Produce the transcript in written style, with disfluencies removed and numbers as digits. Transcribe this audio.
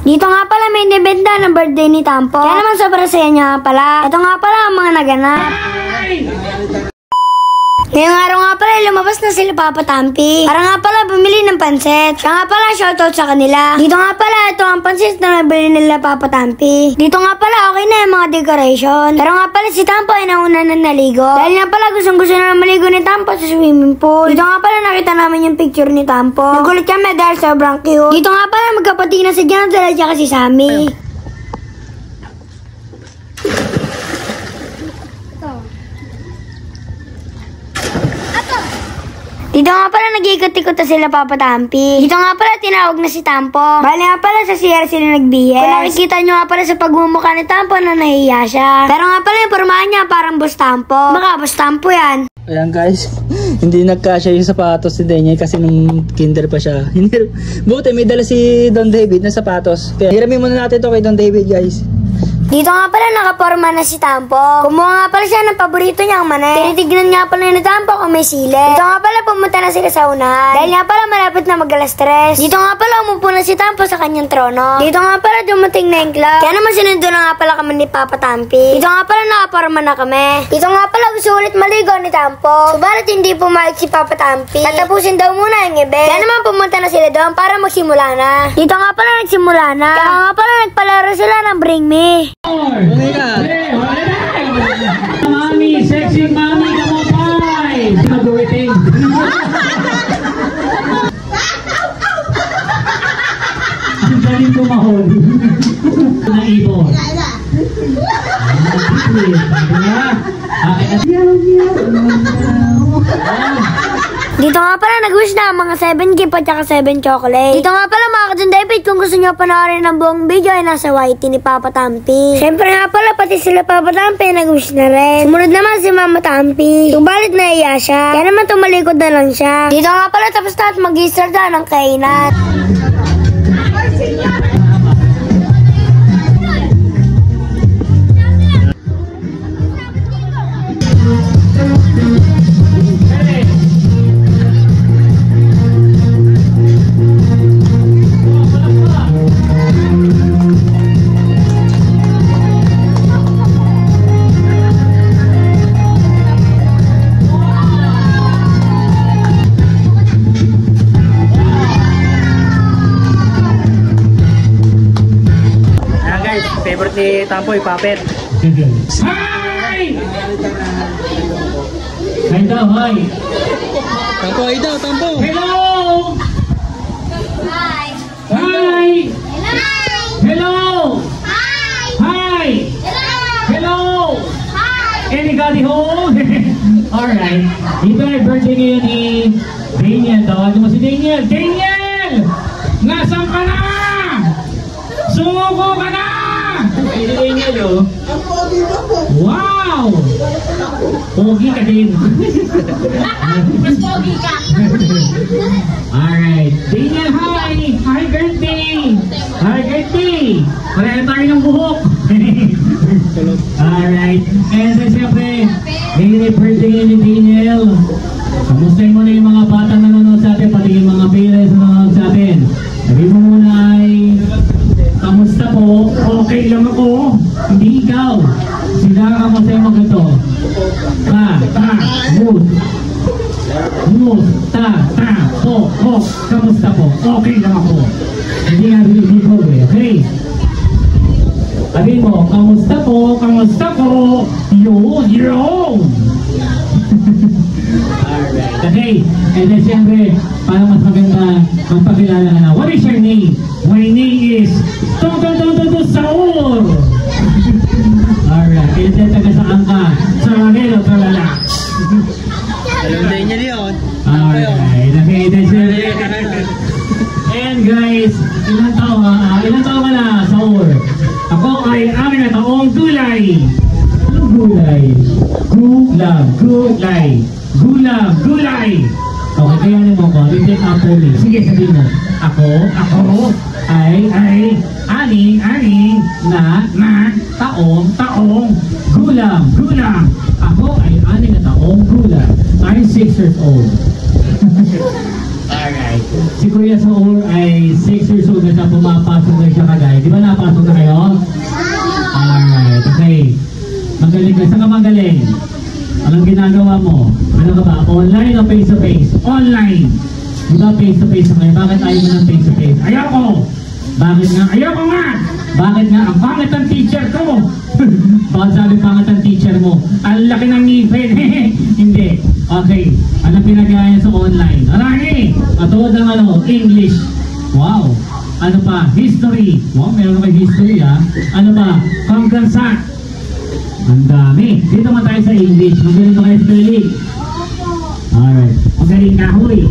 Dito nga pala may inibenta ng birthday ni Tampo. Kaya naman sobrang saya niya nga pala. Ito nga pala ang mga naganap. Ngayong araw nga pala, lumabas na sila Papa Tampi. Para nga pala bumili ng pansit. Siya nga pala, shoutout sa kanila. Dito nga pala, ito ang pansit na nabili nila Papa Tampi. Dito nga pala, okay na yung mga decoration. Pero nga pala, si Tampo ay nauna na naligo. Dahil nga pala, gustong-gusto na maligo ni Tampo sa swimming pool. Dito nga pala, nakita namin yung picture ni Tampo. Nagulat kami dahil sobrang cute. Dito nga pala, magkapatid na si Jonathan at saka si Sammy. Dito nga pala nag-ikot-ikot na sila Papa Tampi. Dito nga pala tinawag na si Tampo. Bali nga pala sa CR sila nag-BS. Kung nakikita nyo nga pala sa pagmumukha ni Tampo na nahiya siya. Pero nga pala yung pormahan niya parang Boss Tampo. Baka Boss Tampo yan. Ayan guys, hindi nagkasya yung sapatos si Daniel kasi nung kinder pa siya. Buti may dala si Don David na sapatos. Kaya hiramin muna natin ito kay Don David guys. Dito nga pala nakaporma na si Tampo. Kumuha nga pala siya ng paborito niyang manik. Tinitignan nga pala ni Tampo kung may sili. Dito nga pala pumunta na sila sa unahan. Dahil nga pala malapit na mag-alas 3. Dito nga pala umupo na si Tampo sa kanyang trono. Dito nga pala dumating na yung club. Kaya naman sinundo na nga pala kami ni Papa Tampi. Dito nga pala nakaporma na kami. Dito nga pala gusto ulit maligo ni Tampo. Subalit hindi pumayag si Papa Tampi. Tatapusin daw muna yung event. Kaya naman pumunta na sila doon para magsimula na. Dito nga pala nagsimula na. Kaya nga pala nagpalaro sila ng Bring Me. Oh my God! Mommy, sexy mommy, come on, bye! Mag-waiting. Ang galing tumahol. Na ibon. Dito nga pala nag-wish na mga 7 gift at saka 7 chocolate. Dito nga pala mga ka-Don David, kung gusto nyo panoorin ng buong video ay nasa YT ni Papa Tampi. Siyempre nga pala pati sila Papa Tampi nag-wish na rin. Sumunod naman si Mama Tampi. Subalit naiya siya. Kaya naman tumalikod na lang siya. Dito nga pala tapos na at mag-i-start na ng kainan. Favorite ni Tampo yung puppet. Hi! Hi daw, hi! Tampo, ay daw, Tampo! Hello! Hi! Hi! Hello! Hi! Hi! Hello! Hi! Anybody home? Alright. Ito ay birthday ngayon ni Daniel. Tawagin mo si Daniel. Daniel! Nasaan ka na? Sumuko ka na! Ay, si Daniel, oh. Wow! Pogi ka din. Mas pogi ka. Alright. Daniel, hi! Hi, Gertie! Hi, Gertie! Pareho tayo ng buhok. Alright. And then, siyempre, ngayon birthday ni Daniel. Kamustahin mo na yung mga bata na nanonood sa atin, pati yung mga parents na nanonood sa atin. Sabi mo muna ay, kamusta po? Okay lang ako. Hindi ikaw. Sila kamusta mo ganito. Po. Kamusta po? Okay lang ako. Hindi nga hindi ko okay? Sabi mo, kamusta po? Kamusta po? Yun! Alright. Okay. And then siyempre, para mas maganda magpakilala ka na. What is your name? My name is Saur! Alright. And then taga saan ka? Sa Manila, Kalala. Alam din niya yun. Alright. Okay. Then siyempre. And guys, ilang taon ka na, Saur? Ako ay amin na taong gulay. Anong gulay? Gulay. Okay, kaya naman ko. Repeat after me. Sige, sabihin mo. Ako ay aning na taong gulang. Ako ay aning na taong gulang. I'm 6 years old. Alright. Si Kuya Saur ay 6 years old na siya, pumapasok na siya kagaya ginagawa mo? Ano ka ba? Online o face-to-face? Online. Di ba face-to-face ngayon? Bakit ayaw mo ng face-to-face? Ayaw ko! Bakit nga? Ayaw ko nga! Bakit nga? Ang pangit ang teacher ko! Bakit sabi pangit ang teacher mo? Ang laki ng ngipin! Hindi. Okay. Ano pinagawa niya sa online? Arani! Katulad ng ano? English. Wow! Ano pa? History. Wow, meron na kayo history ha. Ano pa? Panggansa. Ang dami. Dito naman tayo sa English. Magaling ba kayo spelling? Alright. Magaling ka, huy.